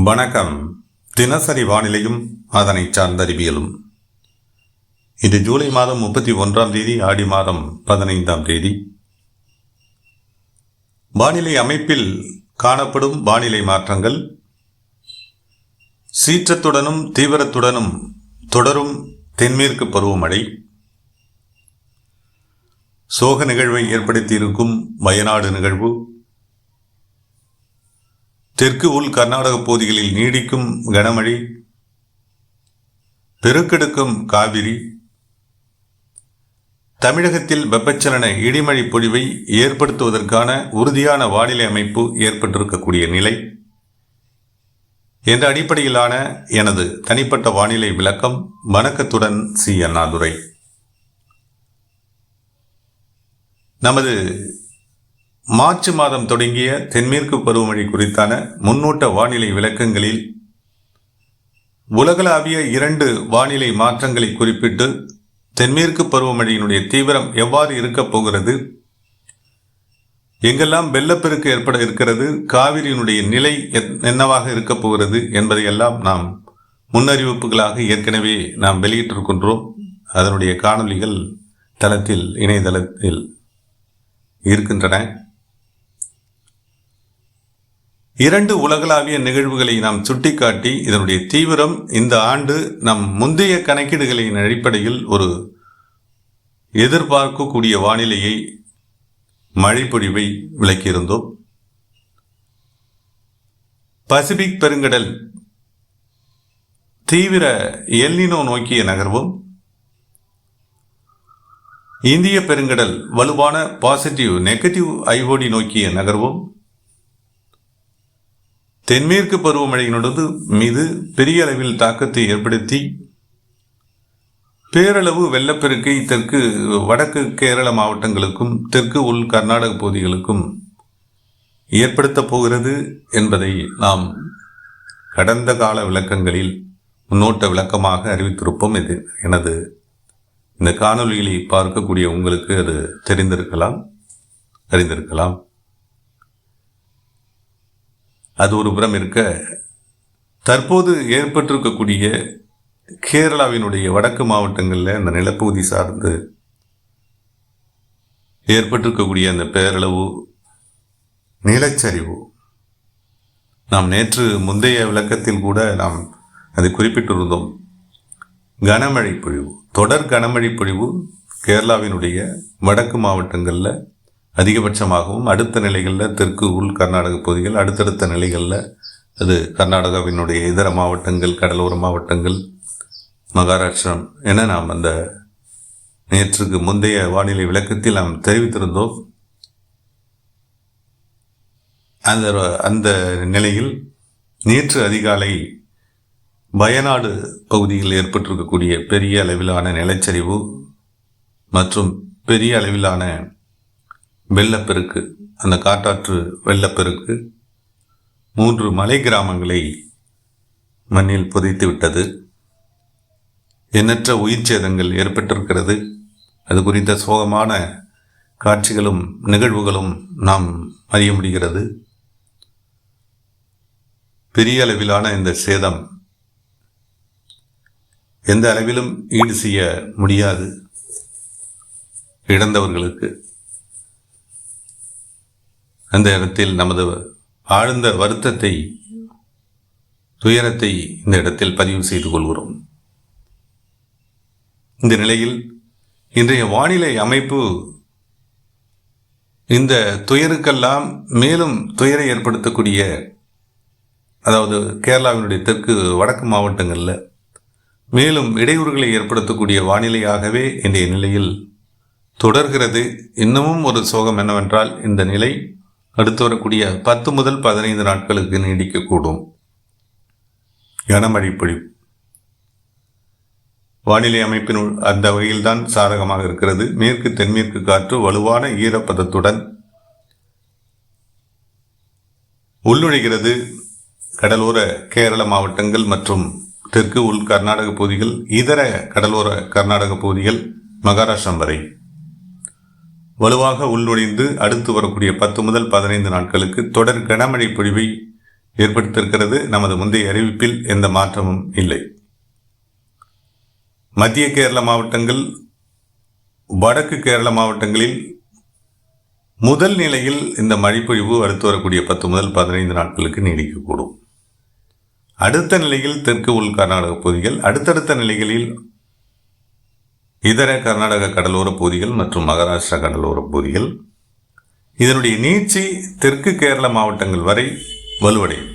வணக்கம். தினசரி வானிலையும் அதனை சார்ந்த அறிவியலும். இது ஜூலை மாதம் 31ஆம் தேதி, ஆடி மாதம் 15ஆம் தேதி. வானிலை அமைப்பில் காணப்படும் வானிலை மாற்றங்கள் சீற்றத்துடனும் தீவிரத்துடனும் தொடரும் தென்மேற்கு பருவமழை, சோக நிகழ்வை ஏற்படுத்தியிருக்கும் வயநாடு நிகழ்வு, தெற்கு உள் கர்நாடக பகுதிகளில் நீடிக்கும் கனமழை, பெருக்கெடுக்கும் காவிரி, தமிழகத்தில் வெப்பச்சலன இடிமழை பொழிவை ஏற்படுத்துவதற்கான உறுதியான வானிலை அமைப்பு ஏற்பட்டிருக்கக்கூடிய நிலை என்ற அடிப்படையிலான எனது தனிப்பட்ட வானிலை விளக்கம். வணக்கத்துடன் சி. அண்ணாதுரை. நமது மார்ச் மாதம் தொடங்கிய தென்மேற்கு பருவமழை குறித்தான முன்னோட்ட வானிலை விளக்கங்களில் உலகளாவிய 2 வானிலை மாற்றங்களை குறிப்பிட்டு தென்மேற்கு பருவமழையினுடைய தீவிரம் எவ்வாறு இருக்கப் போகிறது, எங்கெல்லாம் வெள்ளப்பெருக்கு ஏற்பட இருக்கிறது, காவிரியினுடைய நிலை என்னவாக இருக்கப் போகிறது என்பதையெல்லாம் நாம் முன்னறிவிப்புகளாக ஏற்கனவே நாம் வெளியிட்டிருக்கின்றோம். அதனுடைய காணொளிகள் இணையதளத்தில் இருக்கின்றன. 2 உலகளாவிய நிகழ்வுகளை நாம் சுட்டிக்காட்டி இதனுடைய தீவிரம் இந்த ஆண்டு நம் முந்தைய கணக்கீடுகளின் அடிப்படையில் ஒரு எதிர்பார்க்கக்கூடிய வானிலையை, மழைப்பொழிவை விளக்கியிருந்தோம். பசிபிக் பெருங்கடல் தீவிர எல்னினோ நோக்கிய நகர்வும், இந்திய பெருங்கடல் வலுவான பாசிட்டிவ் நெகட்டிவ் ஐஓடி நோக்கிய நகர்வும், தென்மேற்கு பருவமழையினோடு மீது பெரிய அளவில் தாக்கத்தை ஏற்படுத்தி பேரளவு வெள்ளப்பெருக்கை தெற்கு வடக்கு கேரள மாவட்டங்களுக்கும் தெற்கு உள் கர்நாடக பகுதிகளுக்கும் ஏற்படுத்தப் போகிறது என்பதை நாம் கடந்த கால விளக்கங்களில் முன்னோட்ட விளக்கமாக அறிவித்திருப்போம். இது எனது இந்த காணொலிகளை பார்க்கக்கூடிய உங்களுக்கு அது அறிந்திருக்கலாம். அது ஒரு புறம் இருக்க, தற்போது ஏற்பட்டிருக்கக்கூடிய கேரளாவினுடைய வடக்கு மாவட்டங்களில் அந்த நிலப்பகுதி சார்ந்து ஏற்பட்டிருக்கக்கூடிய அந்த பேரளவு நிலச்சரிவு, நாம் நேற்று முந்தைய விளக்கத்தில் கூட நாம் அதை குறிப்பிட்டிருந்தோம். கனமழை பொழிவு, தொடர் கனமழை பொழிவு கேரளாவினுடைய வடக்கு மாவட்டங்களில் அதிகபட்சமாகவும், அடுத்த நிலைகளில் தெற்கு உள் கர்நாடக பகுதிகள், அடுத்தடுத்த நிலைகளில் அது கர்நாடகாவினுடைய இதர மாவட்டங்கள், கடலோர மாவட்டங்கள், மகாராஷ்டிரம் என நாம் அந்த நேற்றுக்கு முந்தைய வானிலை விளக்கத்தில் நாம் தெரிவித்திருந்தோம். அந்த நிலையில் நேற்று அதிகாலை வயநாடு பகுதியில் ஏற்பட்டிருக்கக்கூடிய பெரிய அளவிலான நிலச்சரிவு மற்றும் பெரிய அளவிலான வெள்ளப்பெருக்கு, அந்த காட்டாற்று வெள்ளப்பெருக்கு 3 மலை கிராமங்களை மண்ணில் புதைத்து விட்டது. எண்ணற்ற உயிர் சேதங்கள் ஏற்பட்டிருக்கிறது. அது குறித்த சோகமான காட்சிகளும் நிகழ்வுகளும் நாம் அறிய முடிகிறது. பெரிய அளவிலான இந்த சேதம் எந்த அளவிலும் ஈடு செய்ய முடியாது. இழந்தவர்களுக்கு அந்த இடத்தில் நமது ஆழ்ந்த வருத்தத்தை, துயரத்தை இந்த இடத்தில் பதிவு செய்து கொள்கிறோம். இந்த நிலையில் இன்றைய வானிலை அமைப்பு இந்த துயருக்கெல்லாம் மேலும் துயரை ஏற்படுத்தக்கூடிய, அதாவது கேரளாவினுடைய தெற்கு வடக்கு மாவட்டங்களில் மேலும் இடையூறுகளை ஏற்படுத்தக்கூடிய வானிலையாகவே இன்றைய நிலையில் தொடர்கிறது. இன்னமும் ஒரு சோகம் என்னவென்றால், இந்த நிலை அடுத்து வரக்கூடிய 10 முதல் 15 நாட்களுக்கு நீடிக்கக்கூடும். கனமழை பொழிவு வானிலை அமைப்பினுள் அந்த வகையில்தான் சாதகமாக இருக்கிறது. மேற்கு தென்மேற்கு காற்று வலுவான ஈரப்பதத்துடன் உள்நுழைகிறது. கடலோர கேரள மாவட்டங்கள் மற்றும் தெற்கு உள் கர்நாடக பகுதிகள், இதர கடலோர கர்நாடக பகுதிகள், மகாராஷ்டிரம் வரை வலுவாக உள்நுழைந்து அடுத்து வரக்கூடிய 10 முதல் 15 நாட்களுக்கு தொடர் கனமழை பொழிவை ஏற்படுத்தியிருக்கிறது. நமது முந்தைய அறிவிப்பில் எந்த மாற்றமும் இல்லை. மத்திய கேரள மாவட்டங்கள், வடக்கு கேரள மாவட்டங்களில் முதல் நிலையில் இந்த மழைப்பொழிவு அடுத்து வரக்கூடிய 10 முதல் 15 நாட்களுக்கு நீடிக்கக்கூடும். அடுத்த நிலையில் தெற்கு உள் கர்நாடக பகுதிகள், அடுத்தடுத்த நிலைகளில் இதர கர்நாடக கடலோர பகுதிகள் மற்றும் மகாராஷ்டிரா கடலோர பகுதிகள். இதனுடைய நீட்சி தெற்கு கேரள மாவட்டங்கள் வரை வலுவடையும்.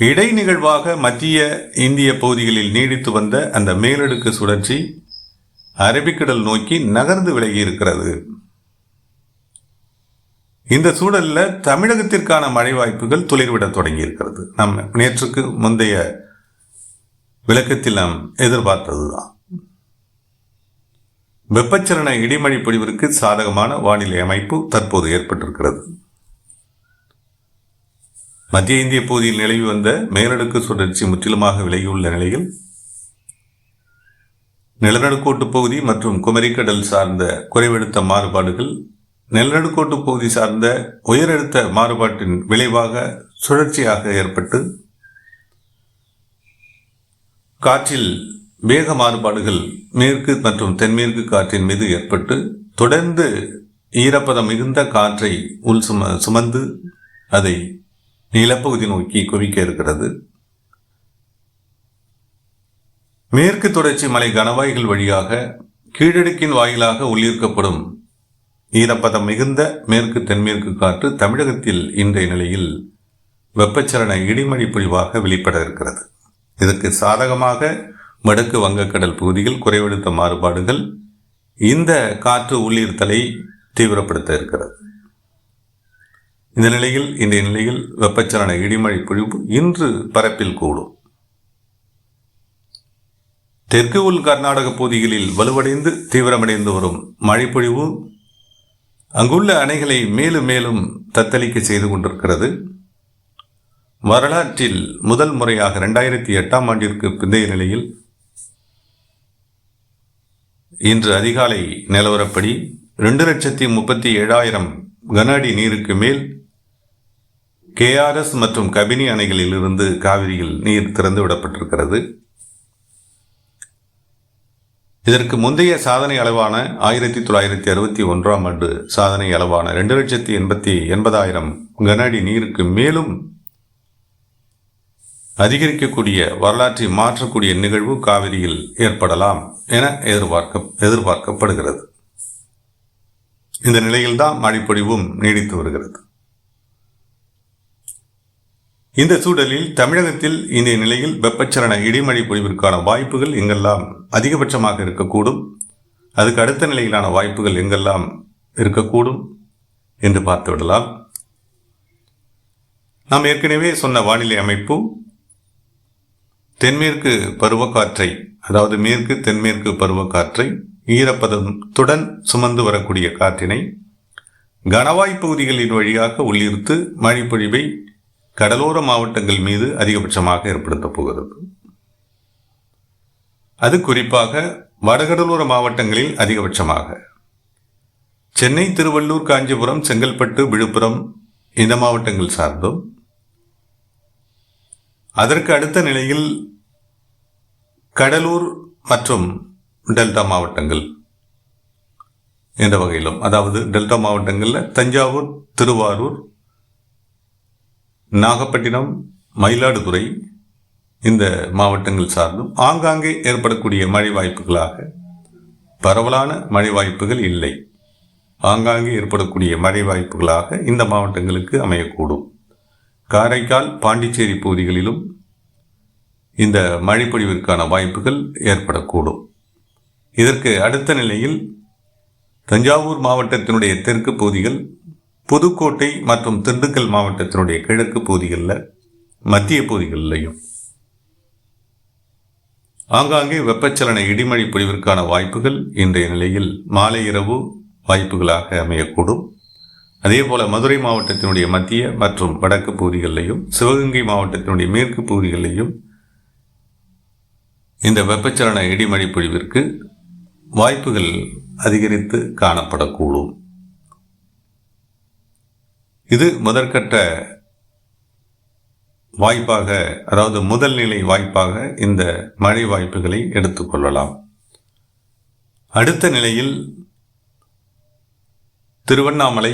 இடைநிகழ்வாக மத்திய இந்திய பகுதிகளில் நீடித்து வந்த அந்த மேலடுக்கு சுழற்சி அரபிக்கடல் நோக்கி நகர்ந்து விலகி இருக்கிறது. இந்த சூழலில் தமிழகத்திற்கான மழை வாய்ப்புகள் துளிர்விட தொடங்கி இருக்கிறது. நாம் நேற்றுக்கு முந்தைய விளக்கத்தில் நாம் எதிர்பார்த்ததுதான். வெப்பச்சலன இடிமழை பொழிவிற்கு சாதகமான வானிலை அமைப்பு தற்போது ஏற்பட்டிருக்கிறது. மத்திய இந்திய பகுதியில் நிலவி வந்த மேலடுக்கு சுழற்சி முற்றிலுமாக விலகியுள்ள நிலையில் நிலநடுக்கோட்டு பகுதி மற்றும் குமரிக்கடல் சார்ந்த குறைவழுத்த மாறுபாடுகள், நிலநடுக்கோட்டு பகுதி சார்ந்த உயரழுத்த மாறுபாட்டின் விளைவாக சுழற்சியாக ஏற்பட்டு காற்றில் வேக மாறுபாடுகள் மேற்கு மற்றும் தென்மேற்கு காற்றின் மீது ஏற்பட்டு தொடர்ந்து ஈரப்பதம் மிகுந்த காற்றை உள் சுமந்து அதை நிலப்பகுதி நோக்கி குவிக்க இருக்கிறது. மேற்கு தொடர்ச்சி மலை கணவாய்கள் வழியாக கீழடுக்கின் வாயிலாக உள்ளீர்க்கப்படும் ஈரப்பதம் மிகுந்த மேற்கு தென்மேற்கு காற்று தமிழகத்தில் இன்றைய நிலையில் வெப்பச்சலன இடிமழை பொழிவாக வெளிப்பட இருக்கிறது. இதற்கு சாதகமாக வடக்கு வங்கக்கடல் பகுதியில் குறைவழுத்த மாறுபாடுகள் இந்த காற்று உள்ளீர்த்தலை தீவிரப்படுத்த இருக்கிறது. இந்த நிலையில் இன்றைய நிலையில் வெப்பச்சலன இடிமழை பொழிவு இன்று பரப்பில் கூடும். தெற்கு உள் கர்நாடக பகுதிகளில் வலுவடைந்து தீவிரமடைந்து வரும் மழைப்பொழிவு அங்குள்ள அணைகளை மேலும் மேலும் தத்தளிக்க செய்து கொண்டிருக்கிறது. வரலாற்றில் முதல் முறையாக 2008ஆம் ஆண்டிற்கு பிந்தைய நிலையில் இன்று அதிகாலை நிலவரப்படி 2,37,000 கன அடி நீருக்கு மேல் கேஆர்எஸ் மற்றும் கபினி அணைகளில் இருந்து காவிரியில் நீர் திறந்து விடப்பட்டிருக்கிறது. இதற்கு முந்தைய சாதனை அளவான 1961ஆம் ஆண்டு சாதனை அளவான 2,80,000 கன அடி நீருக்கு மேலும் அதிகரிக்கக்கூடிய வரலாற்றை மாற்றக்கூடிய நிகழ்வு காவிரியில் ஏற்படலாம் என எதிர்பார்க்கப்படுகிறது. இந்த நிலையில்தான் மழைப்பொழிவும் நீடித்து வருகிறது. இந்த சூழலில் தமிழகத்தில் இன்றைய நிலையில் வெப்பச்சலன இடிமழை பொழிவிற்கான வாய்ப்புகள் எங்கெல்லாம் அதிகபட்சமாக இருக்கக்கூடும், அதுக்கு அடுத்த நிலையிலான வாய்ப்புகள் எங்கெல்லாம் இருக்கக்கூடும் என்று பார்த்துவிடலாம். நாம் ஏற்கனவே சொன்ன வானிலை அமைப்பு தென்மேற்கு பருவக்காற்றை, அதாவது மேற்கு தென்மேற்கு பருவக்காற்றை ஈரப்பதத்துடன் சுமந்து வரக்கூடிய காற்றினை கணவாய் பகுதிகளின் வழியாக உள்ளிருத்து மழைப்பொழிவை கடலோர மாவட்டங்கள் மீது அதிகபட்சமாக ஏற்படுத்தப் போகிறது. அது குறிப்பாக வடகடலோர மாவட்டங்களில் அதிகபட்சமாக சென்னை, திருவள்ளூர், காஞ்சிபுரம், செங்கல்பட்டு, விழுப்புரம் இந்த மாவட்டங்கள் சார்ந்தும், அதற்கு அடுத்த நிலையில் கடலூர் மற்றும் டெல்டா மாவட்டங்கள் என்ற வகையிலும், அதாவது டெல்டா மாவட்டங்களில் தஞ்சாவூர், திருவாரூர், நாகப்பட்டினம், மயிலாடுதுறை இந்த மாவட்டங்கள் சார்ந்தும் ஆங்காங்கே ஏற்படக்கூடிய மழை வாய்ப்புகளாக பரவலான மழை வாய்ப்புகள் இல்லை. ஆங்காங்கே ஏற்படக்கூடிய மழை வாய்ப்புகளாக இந்த மாவட்டங்களுக்கு அமையக்கூடும். காரைக்கால், பாண்டிச்சேரி பகுதிகளிலும் இந்த மழைப்பொழிவிற்கான வாய்ப்புகள் ஏற்படக்கூடும். இதற்கு அடுத்த நிலையில் தஞ்சாவூர் மாவட்டத்தினுடைய தெற்கு பகுதிகள், புதுக்கோட்டை மற்றும் திண்டுக்கல் மாவட்டத்தினுடைய கிழக்கு பகுதிகளில், மத்திய பகுதிகளிலையும் ஆங்காங்கே வெப்பச்சலன இடிமழை பொழிவிற்கான வாய்ப்புகள் இன்றைய நிலையில் மாலை இரவு வாய்ப்புகளாக அமையக்கூடும். அதேபோல மதுரை மாவட்டத்தினுடைய மத்திய மற்றும் வடக்கு பகுதிகளிலையும், சிவகங்கை மாவட்டத்தினுடைய மேற்கு பகுதிகளிலையும் இந்த வெப்பச்சலன இடிமழை பொழிவிற்கு வாய்ப்புகள் அதிகரித்து காணப்படக்கூடும். இது முதற்கட்ட வாய்ப்பாக, அதாவது முதல் நிலை வாய்ப்பாக இந்த மழை வாய்ப்புகளை எடுத்துக்கொள்ளலாம். அடுத்த நிலையில் திருவண்ணாமலை,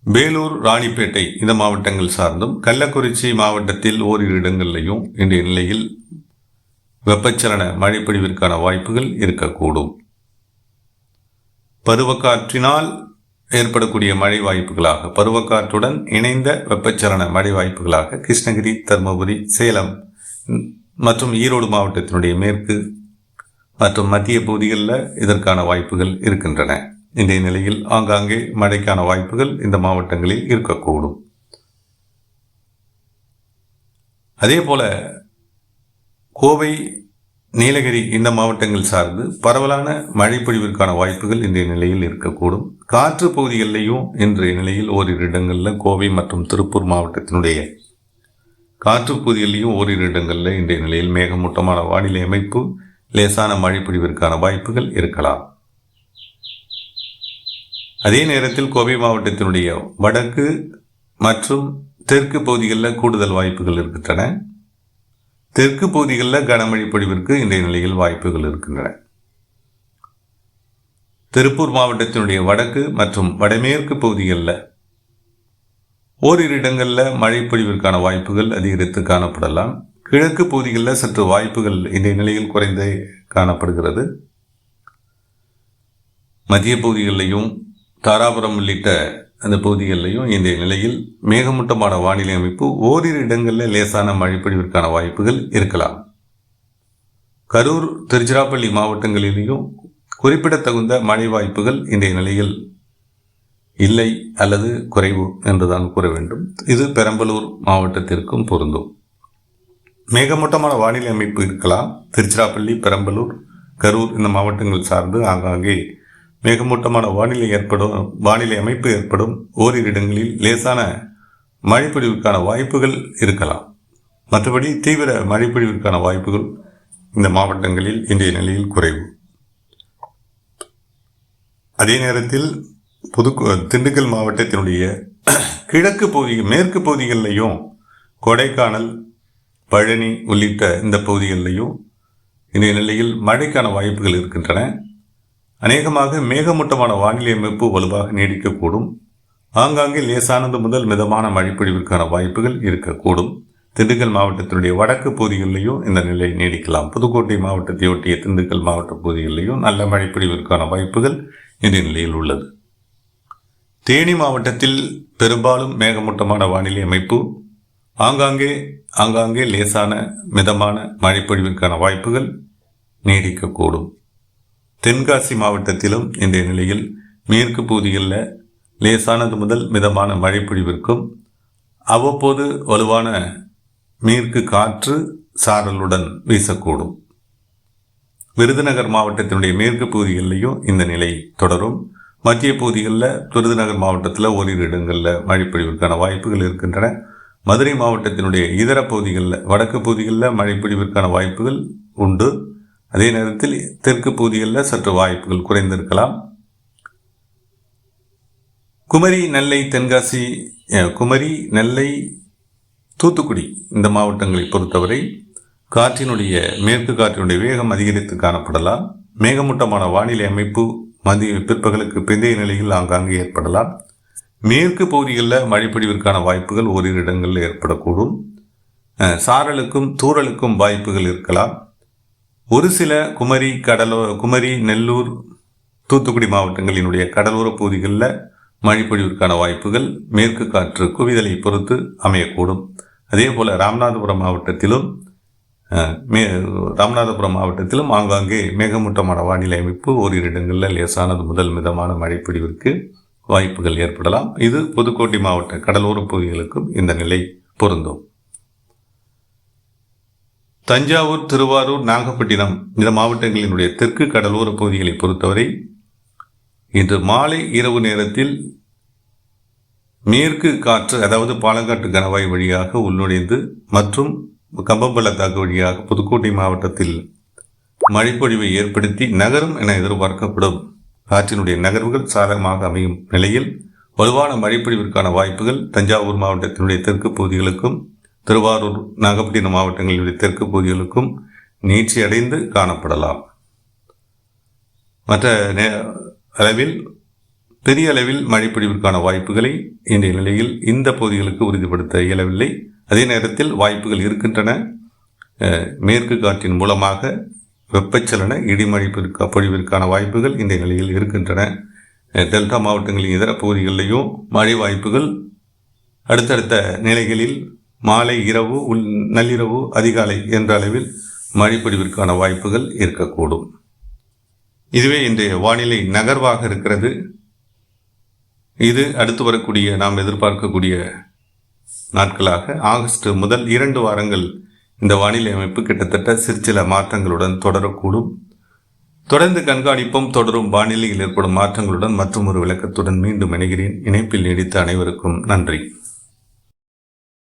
வேலூர், ராணிப்பேட்டை இந்த மாவட்டங்கள் சார்ந்தும் கள்ளக்குறிச்சி மாவட்டத்தில் ஓரிரு இடங்களிலையும் இன்றைய நிலையில் வெப்பச்சலன மழைப்பொழிவிற்கான வாய்ப்புகள் இருக்கக்கூடும். பருவக்காற்றினால் ஏற்படக்கூடிய மழை வாய்ப்புகளாக, பருவக்காற்றுடன் இணைந்த வெப்பச்சலன மழை வாய்ப்புகளாக கிருஷ்ணகிரி, தருமபுரி, சேலம் மற்றும் ஈரோடு மாவட்டத்தினுடைய மேற்கு மற்றும் மத்திய பகுதிகளில் இதற்கான வாய்ப்புகள் இருக்கின்றன. இன்றைய நிலையில் ஆங்காங்கே மழைக்கான வாய்ப்புகள் இந்த மாவட்டங்களில் இருக்கக்கூடும். அதே போல கோவை, நீலகிரி இந்த மாவட்டங்கள் சார்ந்து பரவலான மழைப்பொழிவிற்கான வாய்ப்புகள் இன்றைய நிலையில் இருக்கக்கூடும். காற்று பகுதிகளிலேயும் இன்றைய நிலையில் ஓரிரு இடங்களில் கோவை மற்றும் திருப்பூர் மாவட்டத்தினுடைய காற்று பகுதிகளிலேயும் ஓரிரு இடங்களில் இன்றைய நிலையில் மேகமூட்டமான வானிலை அமைப்பு, லேசான மழைப்பொழிவிற்கான வாய்ப்புகள் இருக்கலாம். அதே நேரத்தில் கோவை மாவட்டத்தினுடைய வடக்கு மற்றும் தெற்கு பகுதிகளில் கூடுதல் வாய்ப்புகள் இருக்கின்றன. தெற்கு பகுதிகளில் கனமழை பொழிவிற்கு இன்றைய நிலையில் வாய்ப்புகள் இருக்கின்றன. திருப்பூர் மாவட்டத்தினுடைய வடக்கு மற்றும் வடமேற்கு பகுதிகளில் ஓரிரு இடங்களில் மழை பொழிவிற்கான வாய்ப்புகள் அதிகரித்து காணப்படலாம். கிழக்கு பகுதிகளில் சற்று வாய்ப்புகள் இன்றைய நிலையில் குறைந்து காணப்படுகிறது. மத்திய பகுதிகளிலையும் தாராபுரம் உள்ளிட்ட அந்த பகுதிகளிலையும் இந்த நிலையில் மேகமூட்டமான வானிலை அமைப்பு, ஓரிரு இடங்களில் லேசான மழைப்பொழிவிற்கான வாய்ப்புகள் இருக்கலாம். கரூர், திருச்சிராப்பள்ளி மாவட்டங்களிலேயும் குறிப்பிடத்தகுந்த மழை வாய்ப்புகள் இன்றைய நிலையில் இல்லை அல்லது குறைவு என்றுதான் கூற வேண்டும். இது பெரம்பலூர் மாவட்டத்திற்கும் பொருந்தும். மேகமூட்டமான வானிலை அமைப்பு இருக்கலாம். திருச்சிராப்பள்ளி, பெரம்பலூர், கரூர் இந்த மாவட்டங்கள் சார்ந்து ஆங்காங்கே மேகமூட்டமான வானிலை அமைப்பு ஏற்படும். ஓரிரு இடங்களில் லேசான மழைப்பொழிவிற்கான வாய்ப்புகள் இருக்கலாம். மற்றபடி தீவிர மழைப்பொழிவிற்கான வாய்ப்புகள் இந்த மாவட்டங்களில் இன்றைய நிலையில் குறைவு. அதே நேரத்தில் திண்டுக்கல் மாவட்டத்தினுடைய கிழக்கு பகுதி, மேற்கு பகுதிகளிலையும் கொடைக்கானல், பழனி உள்ளிட்ட இந்த பகுதிகளிலையும் இன்றைய நிலையில் மழைக்கான வாய்ப்புகள் இருக்கின்றன. அநேகமாக மேகமூட்டமான வானிலை அமைப்பு வலுவாக நீடிக்கக்கூடும். ஆங்காங்கே லேசானது முதல் மிதமான மழைப்பொழிவிற்கான வாய்ப்புகள் இருக்கக்கூடும். திண்டுக்கல் மாவட்டத்தினுடைய வடக்கு பகுதிகளிலையும் இந்த நிலை நீடிக்கலாம். புதுக்கோட்டை மாவட்டத்தை ஒட்டிய திண்டுக்கல் மாவட்ட பகுதிகளிலையும் நல்ல மழைப்பொழிவிற்கான வாய்ப்புகள் இந்த நிலையில் உள்ளது. தேனி மாவட்டத்தில் பெரும்பாலும் மேகமூட்டமான வானிலை அமைப்பு, ஆங்காங்கே லேசான மிதமான மழைப்பொழிவிற்கான வாய்ப்புகள் நீடிக்கக்கூடும். தென்காசி மாவட்டத்திலும் இன்றைய நிலையில் மேற்கு பகுதிகளில் லேசானது முதல் மிதமான மழைப்பொழிவிற்கும் அவ்வப்போது வலுவான மேற்கு காற்று சாரலுடன் வீசக்கூடும். விருதுநகர் மாவட்டத்தினுடைய மேற்கு பகுதிகளிலையும் இந்த நிலை தொடரும். மத்திய பகுதிகளில் விருதுநகர் மாவட்டத்தில் ஓரிரு இடங்களில் மழைப்பொழிவிற்கான வாய்ப்புகள் இருக்கின்றன. மதுரை மாவட்டத்தினுடைய இதர பகுதிகளில், வடக்கு பகுதிகளில் மழைப்பொழிவிற்கான வாய்ப்புகள் உண்டு. அதே நேரத்தில் தெற்கு பகுதிகளில் சற்று வாய்ப்புகள் குறைந்திருக்கலாம். குமரி, நெல்லை, தென்காசி, குமரி, நெல்லை, தூத்துக்குடி இந்த மாவட்டங்களை பொறுத்தவரை காற்றினுடைய மேற்கு காற்றினுடைய வேகம் அதிகரித்து காணப்படலாம். மேகமூட்டமான வானிலை அமைப்பு பிற்பகலுக்கு பிந்தைய நிலையில் ஆங்காங்கே ஏற்படலாம். மேற்கு பகுதிகளில் மழைப்பொழிவிற்கான வாய்ப்புகள் ஓரிரு இடங்களில் ஏற்படக்கூடும். சாரலுக்கும் தூறலுக்கும் வாய்ப்புகள் இருக்கலாம். ஒரு சில குமரி, நெல்லூர், தூத்துக்குடி மாவட்டங்களினுடைய கடலோர பகுதிகளில் மழைப்பொழிவிற்கான வாய்ப்புகள் மேற்கு காற்று குவிதலை பொறுத்து அமையக்கூடும். அதே போல் ராமநாதபுரம் மாவட்டத்திலும் ஆங்காங்கே மேகமூட்டமான வானிலை அமைப்பு, ஓரிரு இடங்களில் லேசானது முதல் மிதமான மழைப்பொழிவிற்கு வாய்ப்புகள் ஏற்படலாம். இது புதுக்கோட்டை மாவட்ட கடலோர பகுதிகளுக்கும் இந்த நிலை பொருந்தும். தஞ்சாவூர், திருவாரூர், நாகப்பட்டினம் இந்த மாவட்டங்களினுடைய தெற்கு கடலோர பகுதிகளை பொறுத்தவரை இன்று மாலை இரவு நேரத்தில் மேற்கு காற்று, அதாவது பாலக்காட்டு கணவாய் வழியாக உள்நுழைந்து மற்றும் கம்பம்பள்ளத்தாக்கு வழியாக புதுக்கோட்டை மாவட்டத்தில் மழைப்பொழிவை ஏற்படுத்தி நகரும் என எதிர்பார்க்கப்படும் காற்றினுடைய நகர்வுகள் சாதகமாக அமையும் நிலையில் வலுவான மழைப்பொழிவிற்கான வாய்ப்புகள் தஞ்சாவூர் மாவட்டத்தினுடைய தெற்கு பகுதிகளுக்கும் திருவாரூர் நாகப்பட்டினம் மாவட்டங்களினுடைய தெற்கு பகுதிகளுக்கும் நீட்சியடைந்து காணப்படலாம். மற்ற அளவில் பெரிய அளவில் மழைப்பொழிவிற்கான வாய்ப்புகளை இன்றைய நிலையில் இந்த பகுதிகளுக்கு உறுதிப்படுத்த இயலவில்லை. அதே நேரத்தில் வாய்ப்புகள் இருக்கின்றன. மேற்கு காற்றின் மூலமாக வெப்பச்சலன இடிமழை பொழிவிற்கான வாய்ப்புகள் இன்றைய நிலையில் இருக்கின்றன. டெல்டா மாவட்டங்களின் இதர பகுதிகளிலேயும் மழை வாய்ப்புகள் அடுத்தடுத்த நிலைகளில் மாலை, இரவு, நள்ளிரவு, அதிகாலை என்ற அளவில் மழைப்பொழிவிற்கான வாய்ப்புகள் இருக்கக்கூடும். இதுவே இன்றைய வானிலை நகர்வாக இருக்கிறது. இது அடுத்து வரக்கூடிய நாம் எதிர்பார்க்கக்கூடிய நாட்களாக ஆகஸ்ட் முதல் 2 வாரங்கள் இந்த வானிலை அமைப்பு கிட்டத்தட்ட சிற்சில மாற்றங்களுடன் தொடரக்கூடும். தொடர்ந்து கண்காணிப்பும். தொடரும் வானிலையில் ஏற்படும் மாற்றங்களுடன் மற்றும் ஒரு விளக்கத்துடன் மீண்டும் இணைகிறேன். இணைப்பில் நீடித்த அனைவருக்கும் நன்றி.